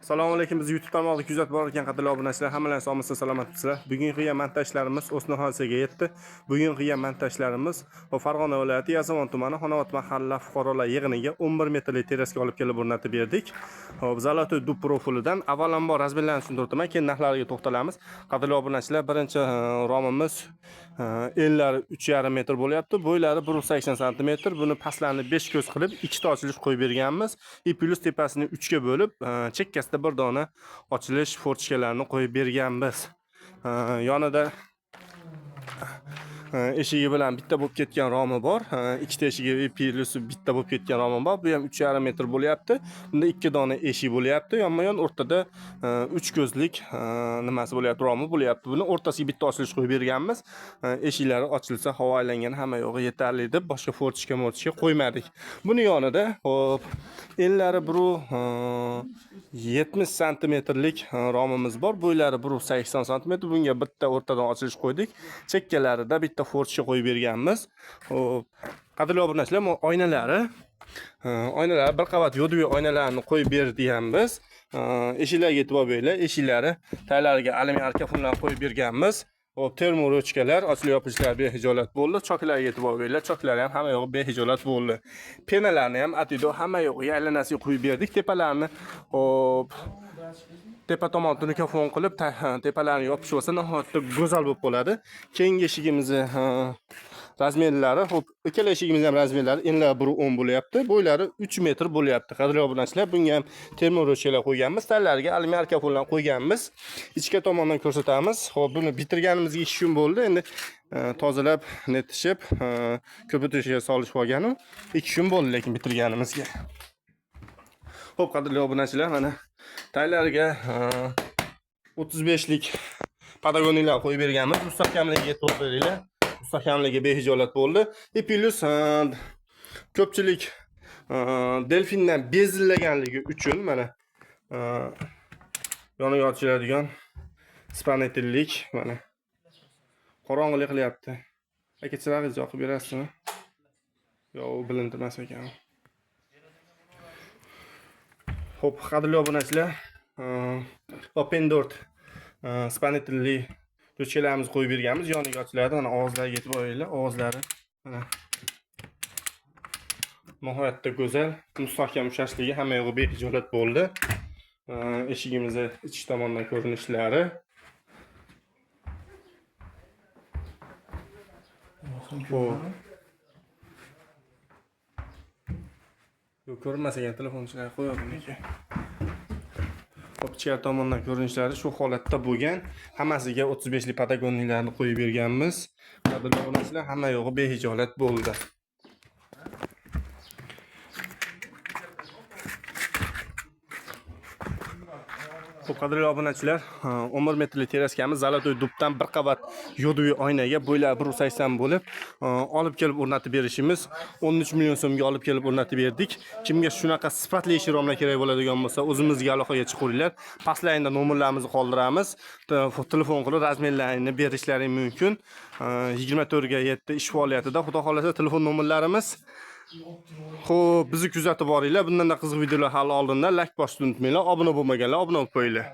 Assalomu alaykum. Biz YouTube tarmog'ida kuzatib borayotgan qadrli obunachilar, hammalar sog'liksiz, salomatmisizlar? Bugungi montajlarimiz o'z nihoyasiga yetdi. Bugungi montajlarimiz Farg'ona viloyati Yassavon tumani Xonobod mahalla fuqarolar yig'iniga 11 metrli terasga olib kelib o'rnatib berdik. Hop, Zalotoy dub profilidan avvalambor razmerlarni tushuntirdim, keyin narxlariga to'xtalamiz. Qadrli obunachilar, birinchi romimiz enlari 3,5 metr bo'lyapti, bo'ylari 180 cm. Buni pastlarini 5 ko'z qilib, ikkita ochilish qo'yib berganmiz. Plus tepasini 3 ga bo'lib, chekkasida bir dona ochilish forchkalarini qo'yib berganmiz. Yonida eshigi bilan bitta bo'lib ketgan romi bor. Ikkita eshigi plusi bitta bo'lib ketgan romi bor. Bu ham 3,5 metr bo'lyapti. Bunda 2 dona eshik bo'lyapti. Yonma-yon o'rtada 3 ko'zlik nimasi bo'lyapti, romi bo'lyapti. Buni o'rtasiga bitta ochilish qo'yib berganmiz. Eshiklari ochilsa, havo aylangan hamma yo'g'i yetarli deb boshqa forchka qo'ymadik. Buni yonida hop enlari 70 santimetrlik romimiz bor. Bo'ylari 180 cm. Bunga bitta o'rtadan ochilish qo'ydik. Chekkalarida bitta forchka qo'yib berganmiz. Hop, qadrli obunachilar, oynalari bir qavat yo'dviy oynalarni qo'yib berganmiz. Eshiklarga e'tibor beringlar. Eshiklari taylariga alyumin arkafonlar qo'yib berganmiz. Hop, termoruchkalar, ochilib yopishlar behijolat bo'ldi. Choklarga e'tibor beringlar. Choklar ham hamma yo'g'i behijolat bo'ldi. Penalarni ham atido hamma yo'g'iga aylanasiga qo'yib berdik. Tepalarni hop tepa tomon tunikafon qilib, tepalarni yopishib olsa nihoyatda go'zal bo'lib qoladi. Keyingi eshigimizni razmerlari, hop, ikkala eshigimizning ham razmerlari enlari 1.10 bo'lyapti. Bo'ylari 3 metr bo'lyapti. Qadrli obunachilar, bunga ham termoruchkalar qo'yganmiz. Tallariga alyumin arkafonlar qo'yganmiz. Ichki tomondan ko'rsatamiz. Hop, buni bitirganimizga 2 kun bo'ldi. Endi tozalab, netishib, ko'pirtirishga solib qolganim 2 kun bo'ldi, lekin bitirganimizga. Hop, qadrli obunachilar, mana taylariga 35 lik patagoniylar qo'yib berganmiz. Mustahkamligiga e'tibor beringlar. Mustahkamligi behijolat bo'ldi. Plus ko'pchilik delfindan bezillaganligi uchun mana yoniga ochiladigan spanetillik mana qorong'ilik qilyapti. Aka, chirog'ingizni yoqib berasizmi? Yo'q, bilintirmas ekan. Hop, qadrli obunachilar, open door spanetilli ruchkalarimizni qo'yib berganmiz. Yoniga ochiladi. Mana og'izlariga e'tibor beringlar. Og'izlari mana nihoyatda go'zal, mustahkam ushlashligi hamma yo'g'i behijolat bo'ldi. Eshigimizni ichki tomondan ko'rinishlari. Yo'q, ko'rinmas ekan, telefonchilar qo'yadi ekan. Hop, ichki tomondan ko'rinishlari shu holatda bo'lgan. Hammasiga 35 lik patagoniylarni qo'yib berganmiz. Qadrli obunachilar, hamma yo'g'i behijolat bo'ldi. Hop, qadrli obunachilar, 11 metrli teraskamiz Zalotoy dubdan bir qavat yo'dviy oynaga bo'ylari 180 bo'lib, olib kelib o'rnatib berishimiz 13 million so'mga olib kelib o'rnatib berdik. Kimga shunaqa sifatli eshik romlar kerak bo'ladigan bo'lsa, o'zimizga aloqaga chiqinglar. Pastlayinda nomerlarimizni qoldiramiz. Telefon qilib razmerlarini berishlaring mumkin. 24 ga 7 ish faoliyatida. Xudo xolasa telefon nomerlarimiz. Xo'p, bizni kuzatib boringlar. Bundan da qiziq videolar hali oldindan like bosishni unutmanglar. Obuna bo'lmaganlar obuna bo'lib qo'yinglar.